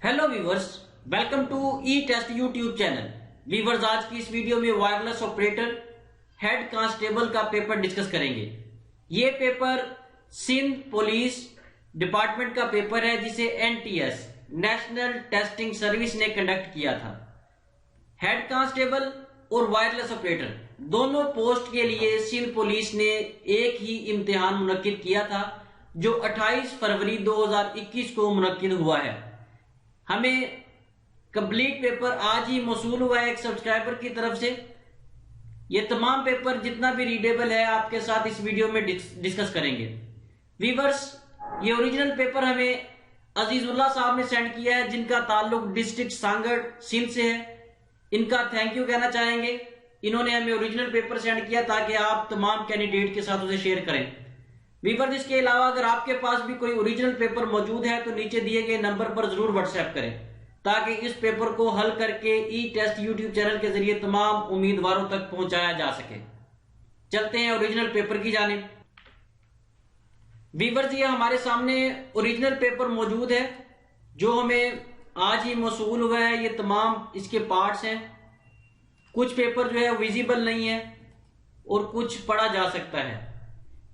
Hello viewers, welcome to e test YouTube channel. Viewers, आज की इस वीडियो में वायरलेस ऑपरेटर हेड कांस्टेबल का पेपर डिस्कस करेंगे। ये पेपर सिंध पुलिस डिपार्टमेंट का पेपर है जिसे एनटीएस नेशनल टेस्टिंग सर्विस ने कंडक्ट किया था। हेड कांस्टेबल और वायरलेस ऑपरेटर दोनों पोस्ट के लिए सिंध पुलिस ने एक ही इम्तिहान मुनक्किद किया था जो 28 फरवरी 2021 को मुनक्किद हुआ है। हमें कंप्लीट पेपर आज ही मौसूल हुआ है एक सब्सक्राइबर की तरफ से। ये तमाम पेपर जितना भी रीडेबल है आपके साथ इस वीडियो में डिस्कस करेंगे। वीवर्स, ये ओरिजिनल पेपर हमें अजीजुल्लाह साहब ने सेंड किया है जिनका ताल्लुक डिस्ट्रिक्ट सांगड़ सिंध से है। इनका थैंक यू कहना चाहेंगे। इन्होंने हमें ओरिजिनल पेपर सेंड किया ताकि आप तमाम कैंडिडेट के साथ उसे शेयर करें। वीवर्स, इसके अलावा अगर आपके पास भी कोई ओरिजिनल पेपर मौजूद है तो नीचे दिए गए नंबर पर जरूर व्हाट्सएप करें ताकि इस पेपर को हल करके ई टेस्ट यूट्यूब चैनल के जरिए तमाम उम्मीदवारों तक पहुंचाया जा सके। चलते हैं ओरिजिनल पेपर की जानिब। वीवर्स, ये हमारे सामने ओरिजिनल पेपर मौजूद है जो हमें आज ही मौसूल हुआ है। ये तमाम इसके पार्ट्स हैं। कुछ पेपर जो है विजिबल नहीं है और कुछ पढ़ा जा सकता है।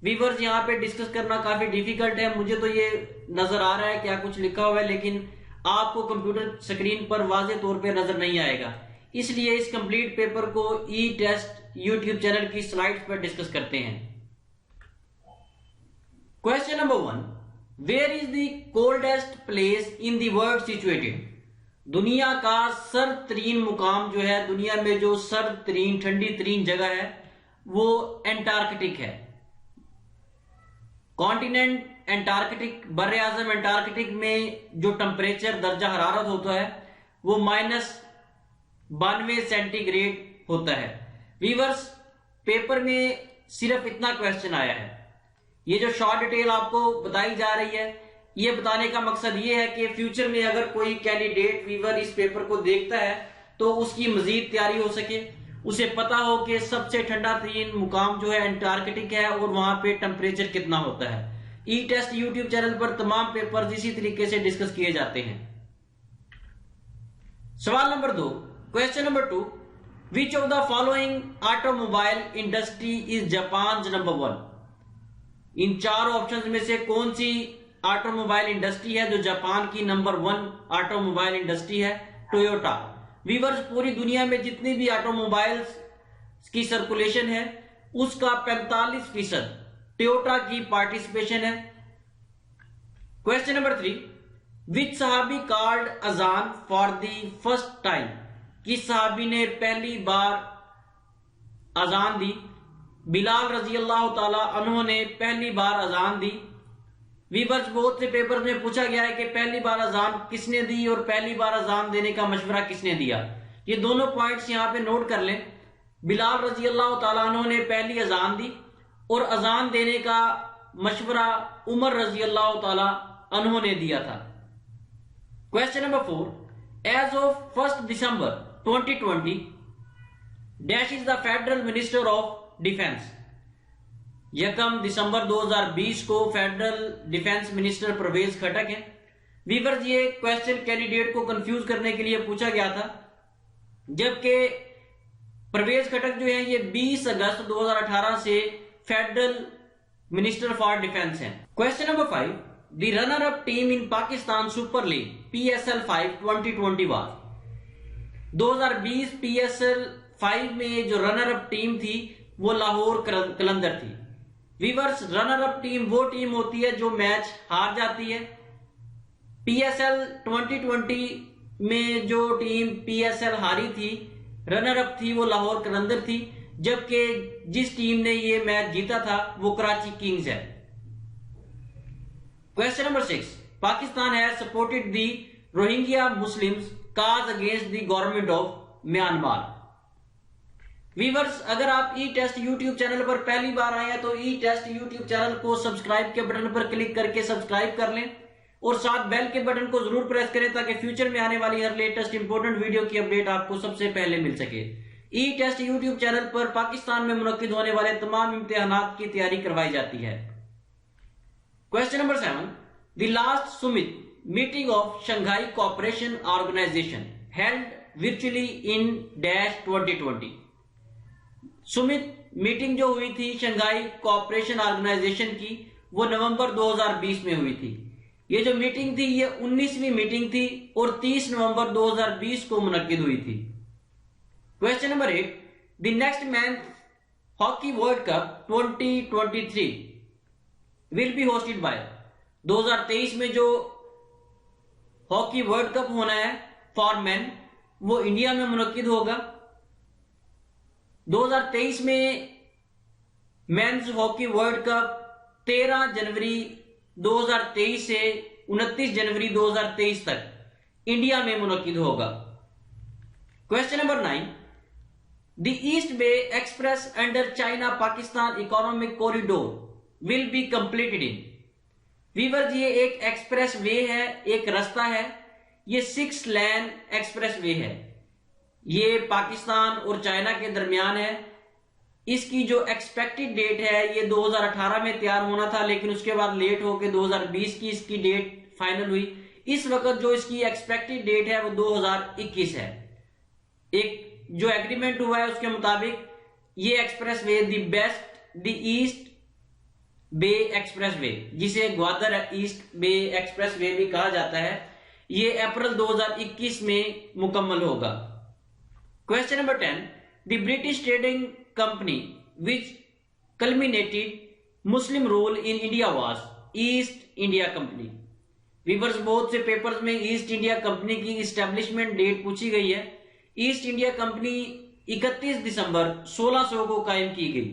वीवर्स, यहाँ पे डिस्कस करना काफी डिफिकल्ट है। मुझे तो ये नजर आ रहा है क्या कुछ लिखा हुआ है, लेकिन आपको कंप्यूटर स्क्रीन पर वाज़े तौर पे नजर नहीं आएगा। इसलिए इस कंप्लीट पेपर को ई टेस्ट यूट्यूब चैनल की स्लाइड्स पर डिस्कस करते हैं। Question number 1, where is the coldest place in the world situated? दुनिया का सर्द तरीन मुकाम जो है, दुनिया में जो सर्द तरीन ठंडी तरीन जगह है वो एंटार्कटिक है। कॉन्टिनेंट एंटार्कटिक, बर आजम एंटार्कटिक में जो टेम्परेचर दर्जा हरारत होता है वो -92 सेंटीग्रेड होता है। वीवर्स, पेपर में सिर्फ इतना क्वेश्चन आया है। ये जो शॉर्ट डिटेल आपको बताई जा रही है, ये बताने का मकसद ये है कि फ्यूचर में अगर कोई कैंडिडेट वीवर इस पेपर को देखता है तो उसकी मजीद तैयारी हो सके, उसे पता हो कि सबसे ठंडा तरीन मुकाम जो है एंटार्कटिक है और वहां पे टेम्परेचर कितना होता है। ई टेस्ट यूट्यूब चैनल पर तमाम पेपर इसी तरीके से डिस्कस किए जाते हैं। सवाल number 2, question number 2, which of the following automobile industry is Japan number 1? इन चार ऑप्शंस में से कौन सी ऑटोमोबाइल इंडस्ट्री है जो जापान की नंबर 1 ऑटोमोबाइल इंडस्ट्री है? टोयोटा। वीवर्स, पूरी दुनिया में जितनी भी ऑटोमोबाइल्स की सर्कुलेशन है उसका 45% टोयोटा की पार्टिसिपेशन है। क्वेश्चन नंबर 3, विच सहाबी कॉल्ड अजान फॉर द फर्स्ट टाइम? किस सहाबी ने पहली बार अजान दी? बिलाल रजी अल्लाह ताला अन्हु ने पहली बार अजान दी। वीवर्स, बहुत से पेपर में पूछा गया है कि पहली बार अजान किसने दी और पहली बार अजान देने का मशवरा किसने दिया। ये दोनों पॉइंट्स यहां पे नोट कर लें। बिलाल रजी अल्लाह ताला अन्हु ने पहली अजान दी और अजान देने का मशवरा उमर रजी अल्लाह ताला अन्हु ने दिया था। Question number 4, as of 1 December 2020 dash is the federal minister of defence? 1 दिसंबर 2020 को federal defence minister Pervez Khattak है। वीवर्स, ये क्वेश्चन कैंडिडेट को कंफ्यूज करने के लिए पूछा गया था, जबकि परवेज खटक जो है ये 20 अगस्त 2018 से फेडरल मिनिस्टर फॉर डिफेंस है। Question number 5, the runner up team in Pakistan super league PSL 5 2020 was? 2020 PSL 5 में जो रनर अप टीम थी वो लाहौर कलंदर थी। वीवर्स, रनर अप टीम वो टीम होती है जो मैच हार जाती है। PSL 2020 में जो टीम PSL हारी थी, रनर अप थी, वो लाहौर कलंदर थी, जबकि जिस टीम ने ये मैच जीता था वो कराची किंग्स है। Question number 6, Pakistan has supported the Rohingya Muslims cause against the government of Myanmar. Viewers, अगर आप ई टेस्ट यूट्यूब चैनल पर पहली बार आए हैं तो ई टेस्ट यूट्यूब चैनल को सब्सक्राइब के बटन पर क्लिक करके सब्सक्राइब कर लें और साथ बेल के बटन को जरूर प्रेस करें ताकि फ्यूचर में आने वाली हर लेटेस्ट इंपॉर्टेंट वीडियो की अपडेट आपको सबसे पहले मिल सके। ई टेस्ट यूट्यूब चैनल पर पाकिस्तान में मुनक्किद होने वाले तमाम इम्तिहानात की तैयारी करवाई जाती है। Question number 7, the last summit meeting of Shanghai Cooperation Organisation held virtually in dash 2020। Summit meeting जो हुई थी शंघाई कोऑपरेशन ऑर्गेनाइजेशन की वो नवंबर 2020 में हुई थी। ये जो मीटिंग थी ये 19वीं मीटिंग थी और 30 नवंबर 2020 को मुनक्किद हुई थी। Question number 8, the next men's hockey world cup 2023 will be hosted by. 2023 में जो हॉकी वर्ल्ड कप होना है फॉर मेन वो इंडिया में मुनक्किद होगा। 2023 में मेंस हॉकी वर्ल्ड कप 13 जनवरी 2023 से 29 जनवरी 2023 तक इंडिया में मुनक्किद होगा। Question number 9, the East Bay express under China Pakistan economic corridor will be completed in. Viewers ये एक एक्सप्रेस वे है, एक रास्ता है, ये 6 लेन एक्सप्रेस वे है। ये पाकिस्तान और चाइना के दरमियान है। इसकी जो एक्सपेक्टेड डेट है ये 2018 में तैयार होना था, लेकिन उसके बाद लेट होकर 2020 की इसकी डेट फाइनल हुई। इस वक्त जो इसकी एक्सपेक्टेड डेट है वो 2021 है। एक जो एग्रीमेंट हुआ है उसके मुताबिक ये expressway the East Bay expressway, जिसे Gwadar East Bay expressway भी कहा जाता है, ये अप्रैल 2021 में मुकम्मल होगा। Question number 10, the British trading company which culminated Muslim rule in India was East India Company. Viewers बहुत से पेपर्स में ईस्ट इंडिया कंपनी की इस्टेब्लिशमेंट डेट पूछी गई है। ईस्ट इंडिया कंपनी 31 दिसंबर 1600 को कायम की गई।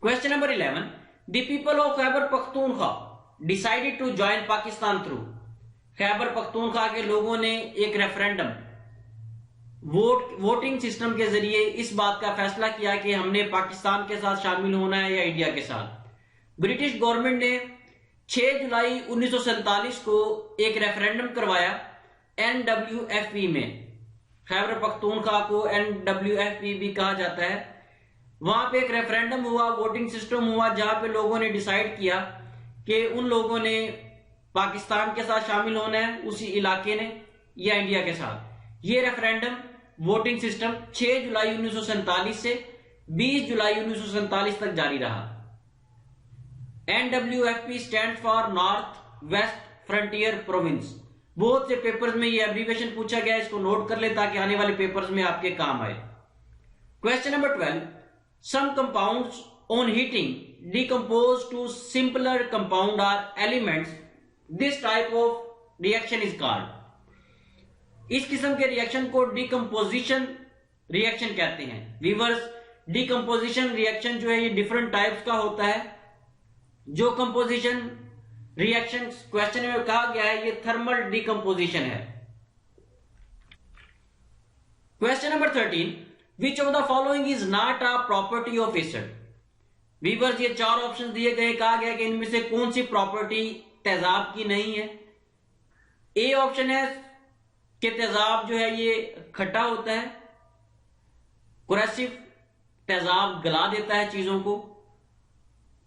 Question number 11, the people of Khyber Pakhtunkhwa decided to join Pakistan through. Khyber Pakhtunkhwa के लोगों ने एक रेफरेंडम वोटिंग सिस्टम के जरिए इस बात का फैसला किया कि हमने पाकिस्तान के साथ शामिल होना है या इंडिया के साथ। ब्रिटिश गवर्नमेंट ने 6 जुलाई 1947 को एक रेफरेंडम करवाया NWFP में। खैबर पख्तूनख्वा को NWFP भी कहा जाता है। वहां पे एक रेफरेंडम हुआ, वोटिंग सिस्टम हुआ, जहां पे लोगों ने डिसाइड किया कि उन लोगों ने पाकिस्तान के साथ शामिल होना है, उसी इलाके ने, या इंडिया के साथ। ये रेफरेंडम वोटिंग सिस्टम 6 जुलाई 1947 से 20 जुलाई 1947 तक जारी रहा। NWFP stand for north west frontier province. बहुत से पेपर्स में ये एब्रीविएशन पूछा गया है, इसको नोट कर ले ताकि आने वाले पेपर्स में आपके काम आए। Question number 12, some compounds on heating decompose to simpler compound or elements. This type of reaction is called. इस किस्म के रिएक्शन को डिकम्पोजिशन रिएक्शन कहते हैं। वीवर्स डिकम्पोजिशन रिएक्शन जो है ये डिफरेंट टाइप्स का होता है। जो कंपोजिशन रिएक्शन क्वेश्चन में कहा गया है ये थर्मल डिकम्पोजिशन है। Question number 13, which of the following is not a property of acid. Viewers ये 4 ऑप्शन दिए गए, कहा गया कि इनमें से कौन सी प्रॉपर्टी तेजाब की नहीं है। ए ऑप्शन है कि तेजाब जो है ये खट्टा होता है, कुरेसिव तेजाब गला देता है चीजों को,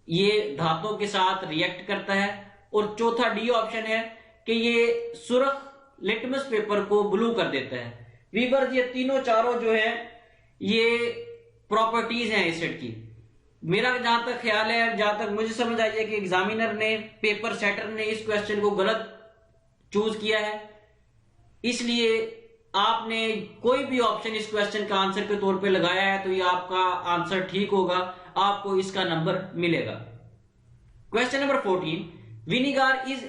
ये धातुओं के साथ रिएक्ट करता है। और चौथा डी ऑप्शन है कि ये सुर्ख लिटमस पेपर को ब्लू कर देता है। वीवर्स ये तीनों चारों जो है ये प्रॉपर्टीज हैं एसिड की। मेरा जहां तक ख्याल है, जहां तक मुझे समझ आई है कि एग्जामिनर ने, पेपर सेटर ने इस क्वेश्चन को गलत चूज किया है, इसलिए आपने कोई भी ऑप्शन इस क्वेश्चन का आंसर के तौर पे लगाया है तो ये आपका आंसर ठीक होगा, आपको इसका नंबर मिलेगा। Question number 14, vinegar is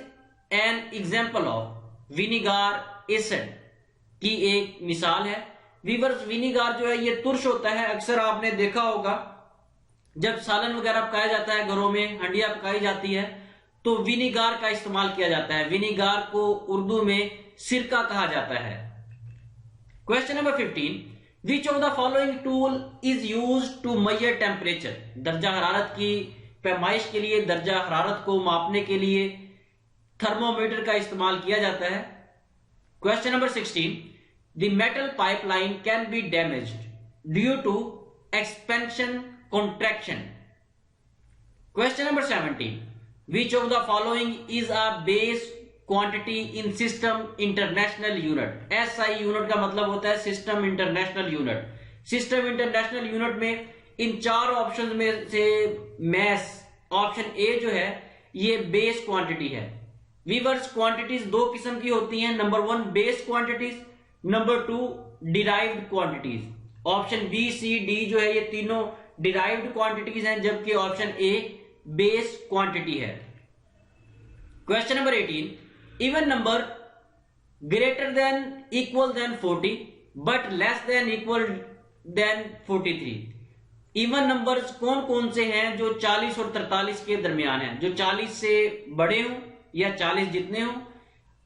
an example of. Vinegar acid की एक मिसाल है। वीवर्स विनीगार जो है ये तुर्श होता है। अक्सर आपने देखा होगा जब सालन वगैरह पकाया जाता है, घरों में हंडिया पकाई जाती है तो विनीगार का इस्तेमाल किया जाता है। विनीगार को उर्दू में सिरका कहा जाता है। Question number 15, which of the following tool is used to measure temperature. दर्जा हरारत की पैमाइश के लिए, दर्जा हरारत को मापने के लिए थर्मोमीटर का इस्तेमाल किया जाता है। Question number 16, the metal pipeline can be damaged due to expansion contraction. Question number 17, which of the following is a base quantity in system international unit. SI unit का मतलब होता है system international unit. System international unit में इन चार option में से mess option A जो है ये बेस क्वांटिटी है। वीवर्स, क्वांटिटीज दो किस्म की होती हैं, number 1 base quantities, number 2 derived quantities. Option B C D जो है ये तीनों डिराइव्ड क्वांटिटीज हैं, जबकि ऑप्शन ए बेस क्वांटिटी है। Question number 18, even number greater than equal than 40 but less than equal than 43। Even numbers कौन कौन से हैं जो 40 और 43 के दरमियान हैं, जो 40 से बड़े हों या 40 जितने हों,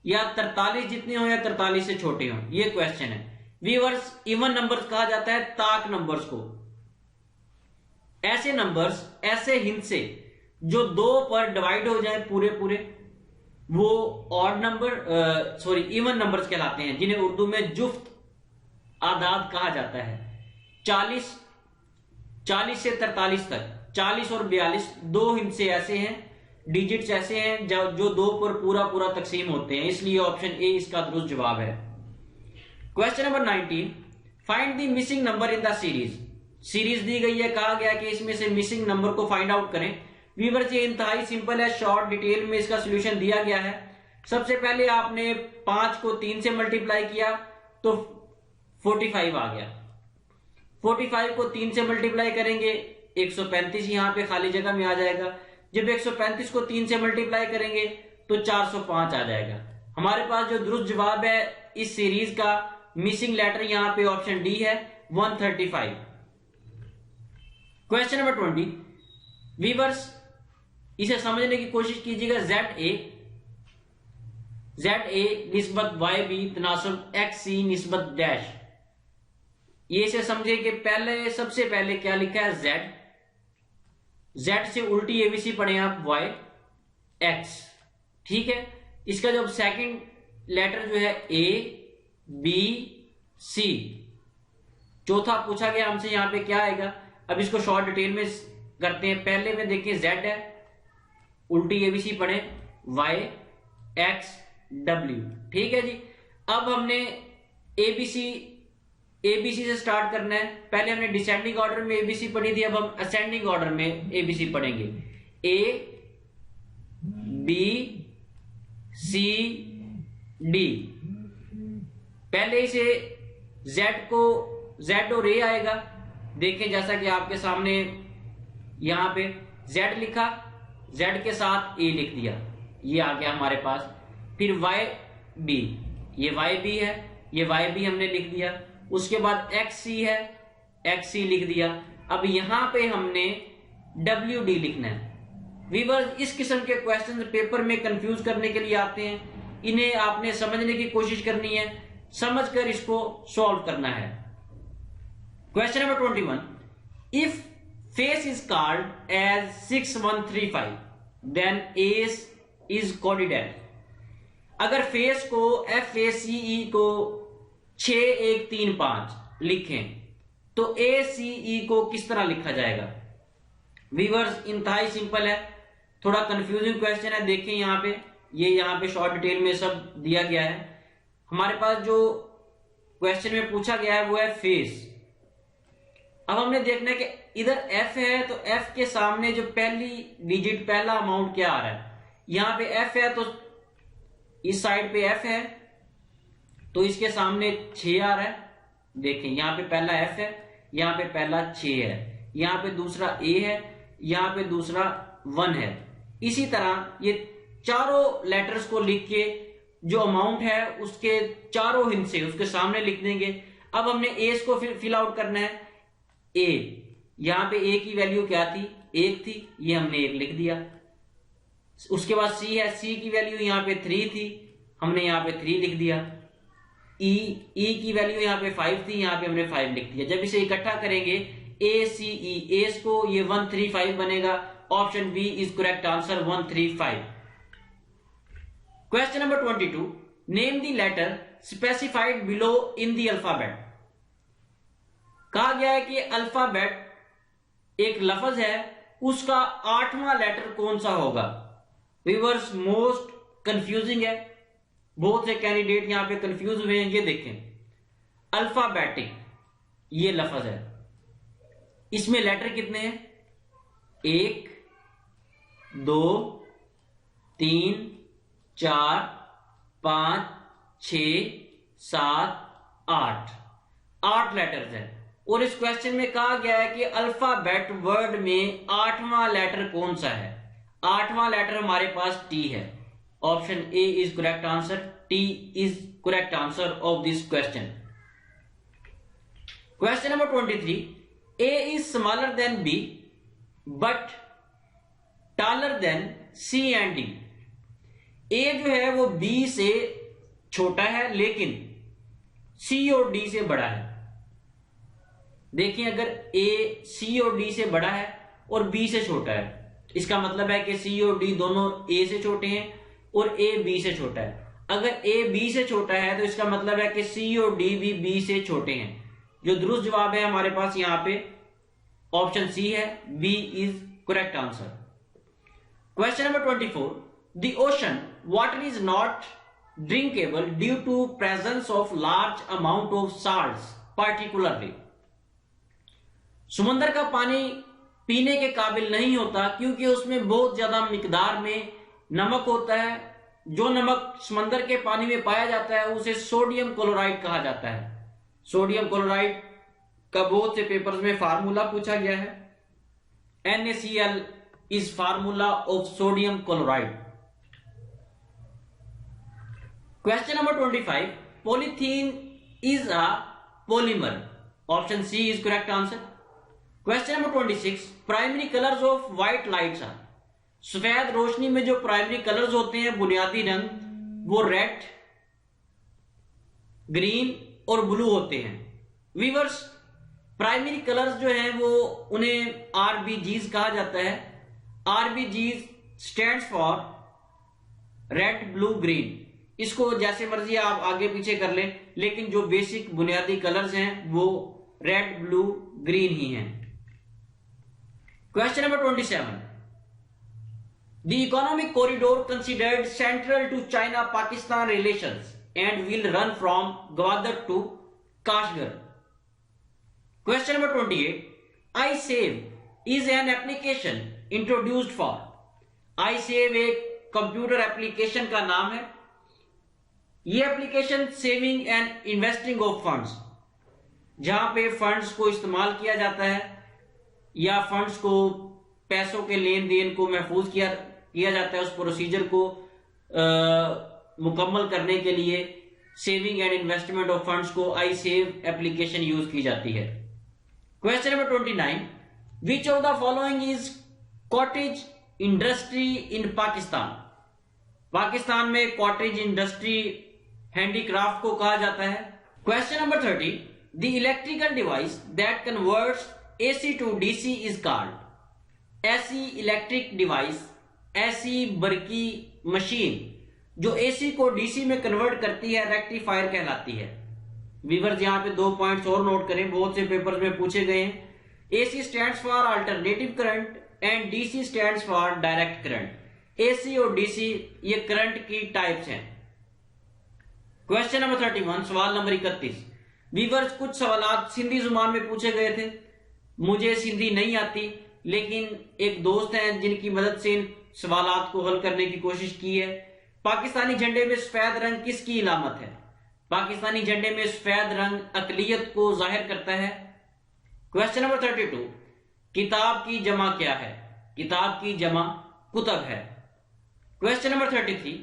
या 43 जितने हों या 43 से छोटे हों, ये क्वेश्चन है। व्यूअर्स, इवन नंबर्स कहा जाता है ताक नंबर्स को, ऐसे नंबर्स, ऐसे हिस्से जो 2 पर डिवाइड हो जाए पूरे पूरे, वो ऑड नंबर इवन नंबर्स कहलाते हैं, जिन्हें उर्दू में जुफ्त आदाद कहा जाता है। 40 से 43 तक, 40 और 42 दो हिस्से ऐसे हैं, डिजिट्स ऐसे हैं जो 2 पर पूरा पूरा तकसीम होते हैं, इसलिए ऑप्शन ए इसका दुरुस्त जवाब है। Question number 19, find the missing number in the series दी गई है, कहा गया कि इसमें से मिसिंग नंबर को फाइंड आउट करें। व्यूअर्स, ये इंतहाई सिंपल है, शॉर्ट डिटेल में इसका सोल्यूशन दिया गया है। सबसे पहले आपने 5 को 3 से मल्टीप्लाई किया तो 45 आ गया। 45 को 3 से मल्टीप्लाई करेंगे 135 यहां पे खाली जगह में आ जाएगा। जब 135 को 3 से मल्टीप्लाई करेंगे तो 405 आ जाएगा। हमारे पास जो दुरुस्त जवाब है इस सीरीज का, मिसिंग लेटर यहां पे ऑप्शन डी है, 135। क्वेश्चन नंबर 20, वीवर्स इसे समझने की कोशिश कीजिएगा। जेड ए निस्बत वाई बी तनासब एक्स सी निस्बत डैश, ये इसे समझे कि पहले सबसे पहले क्या लिखा है, जेड से उल्टी एबीसी पढ़े आप वाई एक्स, ठीक है। इसका जब सेकंड लेटर जो है ए बी सी, चौथा पूछा गया हमसे यहां पे क्या आएगा। अब इसको शॉर्ट डिटेल में करते हैं। पहले में देखिए जेड है, उल्टी एबीसी पढ़े वाई एक्स डब्ल्यू, ठीक है जी। अब हमने एबीसी से स्टार्ट करना है। पहले हमने डिसेंडिंग ऑर्डर में एबीसी पढ़ी थी, अब हम असेंडिंग ऑर्डर में एबीसी पढ़ेंगे। ए बी सी डी, पहले इसे जेड और ए आएगा। देखें जैसा कि आपके सामने यहां पे जेड लिखा, जेड के साथ ए लिख दिया, ये आ गया हमारे पास। फिर वाई बी, ये वाई बी है, ये वाई बी हमने लिख दिया। उसके बाद एक्स सी है, एक्स सी लिख दिया। अब यहां पे हमने डब्ल्यू डी लिखना है। वीवर्स, इस किस्म के क्वेश्चन पेपर में कंफ्यूज करने के लिए आते हैं, इन्हें आपने समझने की कोशिश करनी है, समझकर इसको सॉल्व करना है। Question number 21, if face is called as 6135 then ACE is coded as. अगर फेस को FACE को 6135 लिखें तो ACE को किस तरह लिखा जाएगा। व्यूअर्स, इंतहाई सिंपल है, थोड़ा कंफ्यूजिंग क्वेश्चन है। देखें यहां पे, ये यहां पे शॉर्ट डिटेल में सब दिया गया है। हमारे पास जो क्वेश्चन में पूछा गया है वो है फेस। अब हमने देखना है कि इधर F है तो F के सामने जो पहली डिजिट, पहला अमाउंट क्या आ रहा है। यहां पे F है तो इस साइड पे F है तो इसके सामने 6 आ रहा है। देखें यहां पे पहला F है, यहां पे पहला 6 है, यहां पे दूसरा A है, यहां पे दूसरा 1 है। इसी तरह ये चारों लेटर्स को लिख के जो अमाउंट है उसके चारों हिस्से उसके सामने लिख देंगे। अब हमने एस को फिल आउट करना है। ए, यहां पे ए की वैल्यू क्या थी, 1 थी, ये हमने 1 लिख दिया। उसके बाद सी है, सी की वैल्यू यहां पे 3 थी, हमने यहां पे 3 लिख दिया। ई की वैल्यू यहां पे 5 थी, यहां पे हमने 5 लिख दिया। जब इसे इकट्ठा करेंगे ACE, एस को ये 135 बनेगा। Option B is correct answer, 135। Question number 22, name the letter specified below in the alphabet. कहा गया है कि अल्फाबेट एक लफ्ज है, उसका 8वां लेटर कौन सा होगा। व्यूअर्स, मोस्ट कंफ्यूजिंग है, बहुत से कैंडिडेट यहां पे कंफ्यूज हुए हैं। ये देखें अल्फाबेटिक ये लफ्ज है, इसमें लेटर कितने हैं? 1 2 3 4 5 6 7 8 लेटर्स हैं। और इस क्वेश्चन में कहा गया है कि अल्फाबेट वर्ड में 8वां लेटर कौन सा है? 8वां लेटर हमारे पास टी है। Option A is correct answer. T is correct answer of this question. Question number 23, A is smaller than B but taller than C and D. A जो है वो बी से छोटा है लेकिन सी और डी से बड़ा है। देखिए अगर ए सी और डी से बड़ा है और बी से छोटा है, इसका मतलब है कि सी और डी दोनों ए से छोटे हैं और ए बी से छोटा है। अगर ए बी से छोटा है तो इसका मतलब है कि सी और डी भी बी से छोटे हैं। जो दुरुस्त जवाब है हमारे पास यहां पे ऑप्शन सी है, B is correct answer. Question number 24, the ocean water is not drinkable due to presence of large amount of salts particularly. समुद्र का पानी पीने के काबिल नहीं होता क्योंकि उसमें बहुत ज्यादा मिकदार में नमक होता है। जो नमक समंदर के पानी में पाया जाता है उसे सोडियम क्लोराइड कहा जाता है। सोडियम क्लोराइड का बहुत से पेपर्स में फार्मूला पूछा गया है। NaCl is formula of sodium chloride. Question number 25, polythene is a polymer. Option C is correct answer. Question number 26, primary colours of white lights are. सफेद रोशनी में जो प्राइमरी कलर्स होते हैं बुनियादी रंग वो रेड, ग्रीन और ब्लू होते हैं। वीवर्स प्राइमरी कलर्स जो हैं वो उन्हें आरबीजीज कहा जाता है। RBGs stands for red blue green. इसको जैसे मर्जी आप आगे पीछे कर लें, लेकिन जो बेसिक बुनियादी कलर्स हैं वो रेड ब्लू ग्रीन ही हैं। Question number 27, the economic corridor considered central to China Pakistan relations and will run from Gwadar to Kashgar. Question number 28, I save is an application introduced for. I save एक computer application का नाम है। यह application saving and investing of funds, जहां पे funds को इस्तेमाल किया जाता है या फंड्स को पैसों के लेन देन को महफूज किया जाता है, उस प्रोसीजर को मुकम्मल करने के लिए saving and investment of funds को आई सेव एप्लीकेशन यूज की जाती है। Question number 29, which of the following is cottage industry in Pakistan. Pakistan में कॉटेज इंडस्ट्री हैंडीक्राफ्ट को कहा जाता है। क्वेश्चन नंबर 30, the electrical device that converts AC to DC is called. ऐसी इलेक्ट्रिक डिवाइस, ऐसी बरकी मशीन जो AC को DC में कन्वर्ट करती है रेक्टिफायर कहलाती है। वीवर्स यहां पे 2 पॉइंट्स और नोट करें, बहुत से पेपर्स में पूछे गए हैं। AC stands for alternative current and DC stands for direct current. AC और DC ये करंट की टाइप्स हैं। क्वेश्चन नंबर 31, सवाल नंबर 31, वीवर्स कुछ सवाल सिंधी जुबान में पूछे गए थे। मुझे सिंधी नहीं आती, लेकिन एक दोस्त हैं जिनकी मदद से इन सवालात को हल करने की कोशिश की है। पाकिस्तानी झंडे में सफेद रंग किसकी इलामत है? पाकिस्तानी झंडे में सफेद रंग अकलियत को जाहिर करता है। क्वेश्चन नंबर 32, किताब की जमा क्या है? किताब की जमा कुतब है। क्वेश्चन नंबर 33,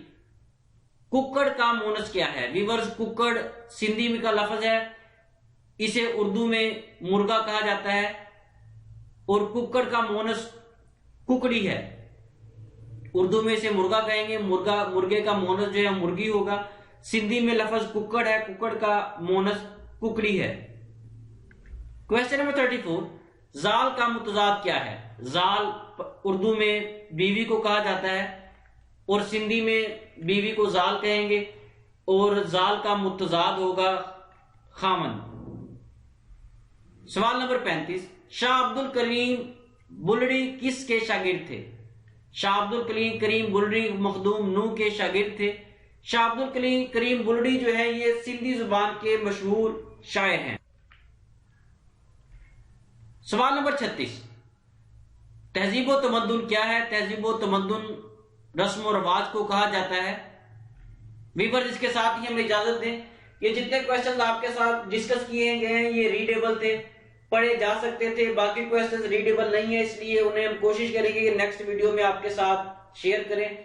कुक्कड़ का मोनस क्या है? वीवर्स कुक्कड़ सिंधी में का लफ्ज है, इसे उर्दू में मुर्गा कहा जाता है और कुक्कड़ का मोनस कुकड़ी है। उर्दू में इसे मुर्गा कहेंगे, मुर्गे का मोनस जो है मुर्गी होगा। सिंधी में लफ्ज कुक्कड़ है, कुक्कड़ का मोनस कुकड़ी है। क्वेश्चन नंबर 34, जाल का मुतजाद क्या है? जाल उर्दू में बीवी को कहा जाता है और सिंधी में बीवी को जाल कहेंगे और जाल का मुतजाद होगा खामन। सवाल नंबर 35, शाह अब्दुल करीम बुलड़ी किसके शागिर्द थे? शाह अब्दुल करीम बुलड़ी मखदूम नूह के शागिर्द थे। शाह अब्दुल करीम बुलडी जो है ये सिंधी जुबान के मशहूर शायर हैं। सवाल नंबर 36, तहजीब व तमद्दुन क्या है? तहजीब व तमद्दुन रस्म और रवाज को कहा जाता है। वीवर इसके साथ ही हमें इजाजत दें। ये जितने क्वेश्चंस आपके साथ डिस्कस किए गए हैं ये रीडेबल थे, पढ़े जा सकते थे। बाकी क्वेश्चंस रीडेबल नहीं है, इसलिए उन्हें हम कोशिश करेंगे कि नेक्स्ट वीडियो में आपके साथ शेयर करें।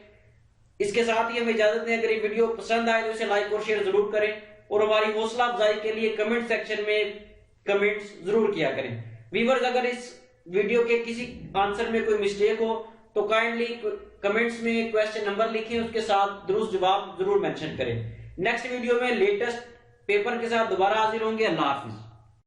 इसके साथ ही हमें इजाजत दें। अगर ये वीडियो पसंद आए तो इसे लाइक और शेयर जरूर करें और हमारी हौसला अफजाई के लिए कमेंट सेक्शन में कमेंट्स जरूर किया करें। व्यूअर्स, अगर इस वीडियो के किसी आंसर में कोई मिस्टेक हो तो काइंडली कमेंट्स में क्वेश्चन नंबर लिखें, उसके साथ दुरुस्त जवाब जरूर मेंशन करें। नेक्स्ट वीडियो में लेटेस्ट पेपर के साथ दोबारा हाजिर होंगे। अल्लाह हाफिज।